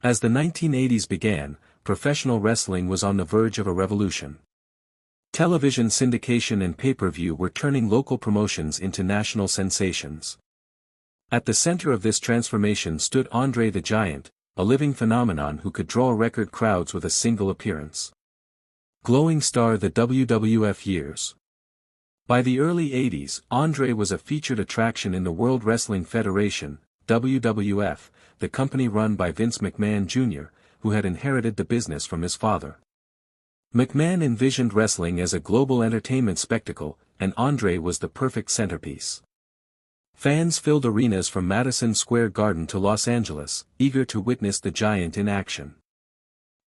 As the 1980s began, professional wrestling was on the verge of a revolution. Television syndication and pay-per-view were turning local promotions into national sensations. At the center of this transformation stood André the Giant, a living phenomenon who could draw record crowds with a single appearance. Glowing star the WWF years. By the early 80s, André was a featured attraction in the World Wrestling Federation, WWF, the company run by Vince McMahon Jr., who had inherited the business from his father. McMahon envisioned wrestling as a global entertainment spectacle, and André was the perfect centerpiece. Fans filled arenas from Madison Square Garden to Los Angeles, eager to witness the Giant in action.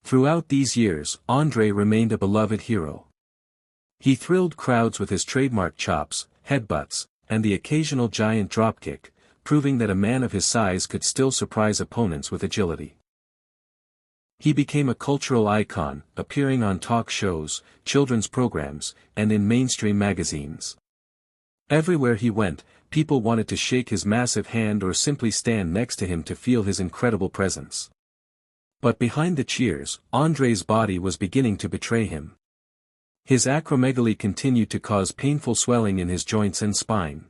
Throughout these years, André remained a beloved hero. He thrilled crowds with his trademark chops, headbutts, and the occasional giant dropkick, proving that a man of his size could still surprise opponents with agility. He became a cultural icon, appearing on talk shows, children's programs, and in mainstream magazines. Everywhere he went, people wanted to shake his massive hand or simply stand next to him to feel his incredible presence. But behind the cheers, André's body was beginning to betray him. His acromegaly continued to cause painful swelling in his joints and spine.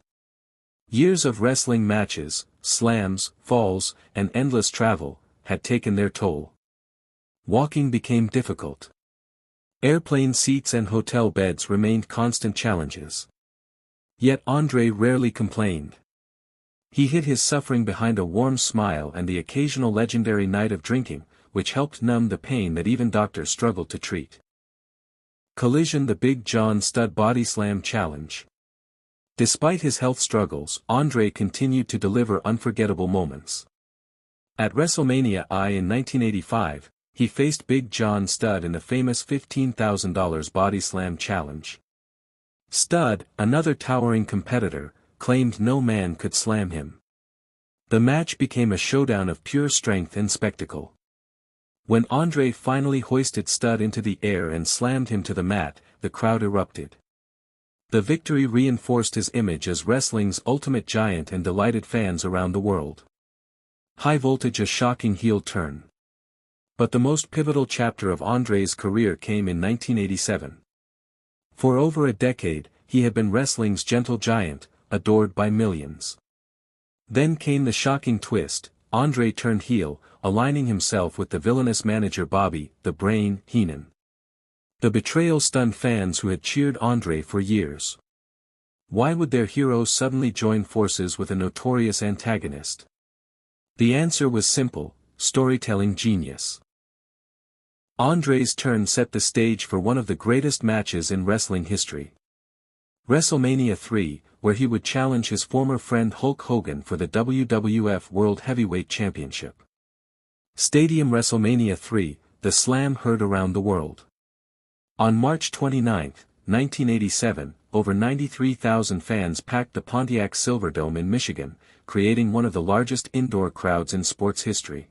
Years of wrestling matches, slams, falls, and endless travel, had taken their toll. Walking became difficult. Airplane seats and hotel beds remained constant challenges. Yet André rarely complained. He hid his suffering behind a warm smile and the occasional legendary night of drinking, which helped numb the pain that even doctors struggled to treat. Collision: the Big John Studd Body Slam Challenge. Despite his health struggles, André continued to deliver unforgettable moments. At WrestleMania I in 1985, he faced Big John Studd in the famous $15,000 Body Slam Challenge. Studd, another towering competitor, claimed no man could slam him. The match became a showdown of pure strength and spectacle. When André finally hoisted Studd into the air and slammed him to the mat, the crowd erupted. The victory reinforced his image as wrestling's ultimate giant and delighted fans around the world. High Voltage: a shocking heel turn. But the most pivotal chapter of André's career came in 1987. For over a decade, he had been wrestling's gentle giant, adored by millions. Then came the shocking twist: André turned heel, aligning himself with the villainous manager Bobby, the Brain, Heenan. The betrayal stunned fans who had cheered André for years. Why would their hero suddenly join forces with a notorious antagonist? The answer was simple: storytelling genius. André's turn set the stage for one of the greatest matches in wrestling history. WrestleMania III, where he would challenge his former friend Hulk Hogan for the WWF World Heavyweight Championship. Stadium: WrestleMania III, the slam heard around the world. On March 29, 1987, over 93,000 fans packed the Pontiac Silverdome in Michigan, creating one of the largest indoor crowds in sports history.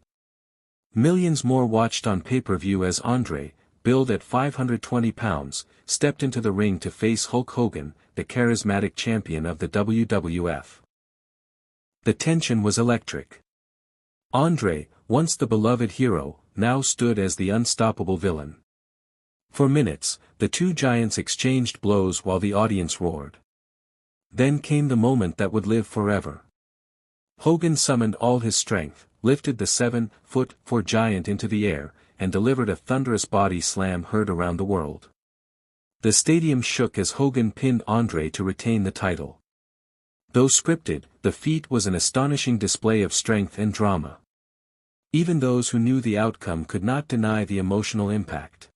Millions more watched on pay-per-view as André, billed at 520 pounds, stepped into the ring to face Hulk Hogan, the charismatic champion of the WWF. The tension was electric. André, once the beloved hero, now stood as the unstoppable villain. For minutes, the two giants exchanged blows while the audience roared. Then came the moment that would live forever. Hogan summoned all his strength, lifted the 7'4" giant into the air, and delivered a thunderous body slam heard around the world. The stadium shook as Hogan pinned André to retain the title. Though scripted, the feat was an astonishing display of strength and drama. Even those who knew the outcome could not deny the emotional impact.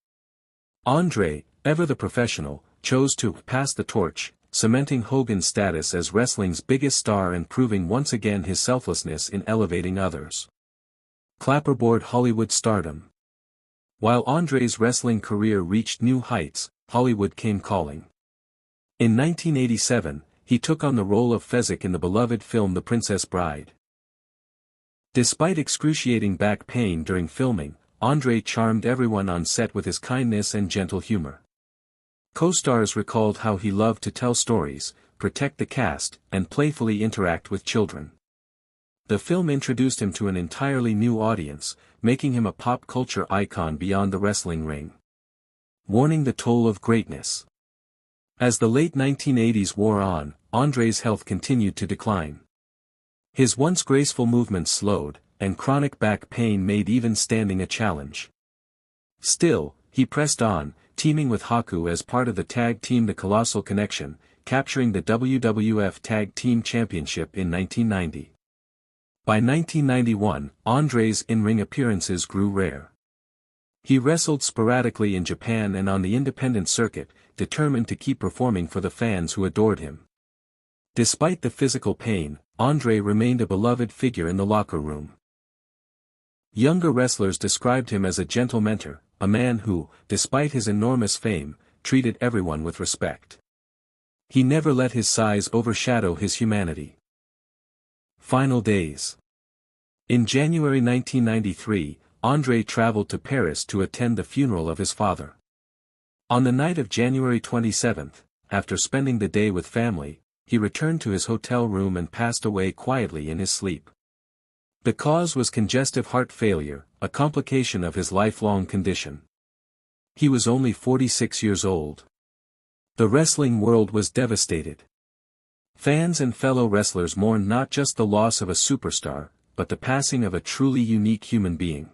André, ever the professional, chose to pass the torch, cementing Hogan's status as wrestling's biggest star and proving once again his selflessness in elevating others. Clapperboard Hollywood stardom. While André's wrestling career reached new heights, Hollywood came calling. In 1987, he took on the role of Fezzik in the beloved film The Princess Bride. Despite excruciating back pain during filming, André charmed everyone on set with his kindness and gentle humor. Co-stars recalled how he loved to tell stories, protect the cast, and playfully interact with children. The film introduced him to an entirely new audience, making him a pop culture icon beyond the wrestling ring. Warning the toll of greatness. As the late 1980s wore on, André's health continued to decline. His once graceful movements slowed, and chronic back pain made even standing a challenge. Still, he pressed on, teaming with Haku as part of the tag team The Colossal Connection, capturing the WWF Tag Team Championship in 1990. By 1991, André's in-ring appearances grew rare. He wrestled sporadically in Japan and on the independent circuit, determined to keep performing for the fans who adored him. Despite the physical pain, André remained a beloved figure in the locker room. Younger wrestlers described him as a gentle mentor, a man who, despite his enormous fame, treated everyone with respect. He never let his size overshadow his humanity. Final days. In January 1993, André traveled to Paris to attend the funeral of his father. On the night of January 27, after spending the day with family, he returned to his hotel room and passed away quietly in his sleep. The cause was congestive heart failure, a complication of his lifelong condition. He was only 46 years old. The wrestling world was devastated. Fans and fellow wrestlers mourned not just the loss of a superstar, but the passing of a truly unique human being.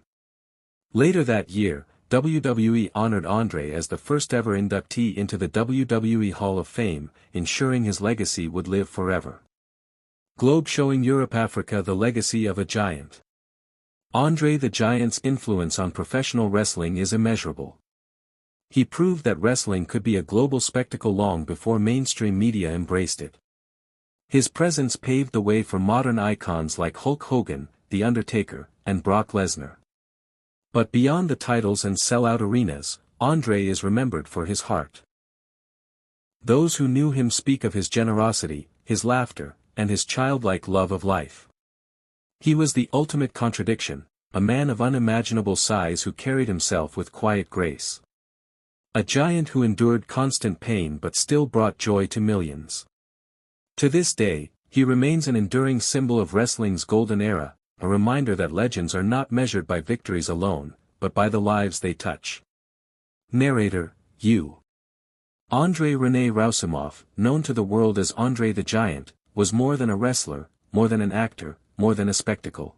Later that year, WWE honored André as the first-ever inductee into the WWE Hall of Fame, ensuring his legacy would live forever. Globe showing Europe-Africa the legacy of a giant. André the Giant's influence on professional wrestling is immeasurable. He proved that wrestling could be a global spectacle long before mainstream media embraced it. His presence paved the way for modern icons like Hulk Hogan, The Undertaker, and Brock Lesnar. But beyond the titles and sell-out arenas, André is remembered for his heart. Those who knew him speak of his generosity, his laughter, and his childlike love of life. He was the ultimate contradiction, a man of unimaginable size who carried himself with quiet grace. A giant who endured constant pain but still brought joy to millions. To this day, he remains an enduring symbol of wrestling's golden era, a reminder that legends are not measured by victories alone, but by the lives they touch. Narrator, U. André René Roussimoff, known to the world as André the Giant, was more than a wrestler, more than an actor, more than a spectacle.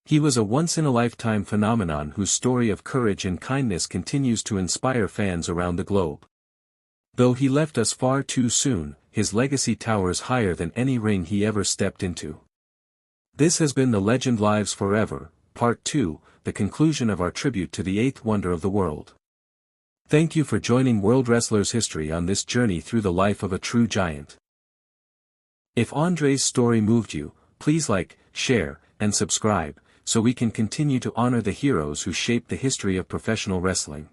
He was a once-in-a-lifetime phenomenon whose story of courage and kindness continues to inspire fans around the globe. Though he left us far too soon, his legacy towers higher than any ring he ever stepped into. This has been The Legend Lives Forever, Part 2, the conclusion of our tribute to the eighth wonder of the world. Thank you for joining World Wrestlers History on this journey through the life of a true giant. If André's story moved you, please like, share, and subscribe, so we can continue to honor the heroes who shaped the history of professional wrestling.